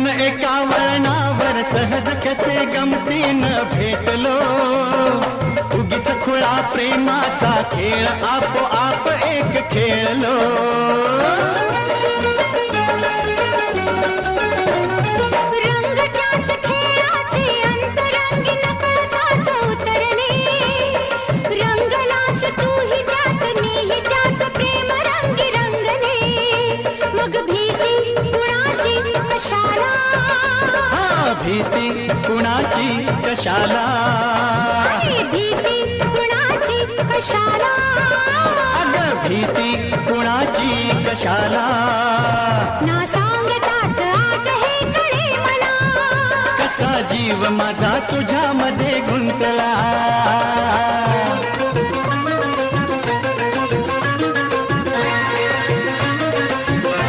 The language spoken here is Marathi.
अजून एका वळणावर सहज कसे गमतीनं भेटलो, उगीच खुळा प्रेमाचा खेळ आपोआप एक खेळलो. भीती कुणाची कशाला, भीती कुणाची कशाला, अगं भीती कुणाची कशाला. ना सांगताच आज हे कळे मला, कसा जीव माझा तुझ्यामध्ये गुंतला.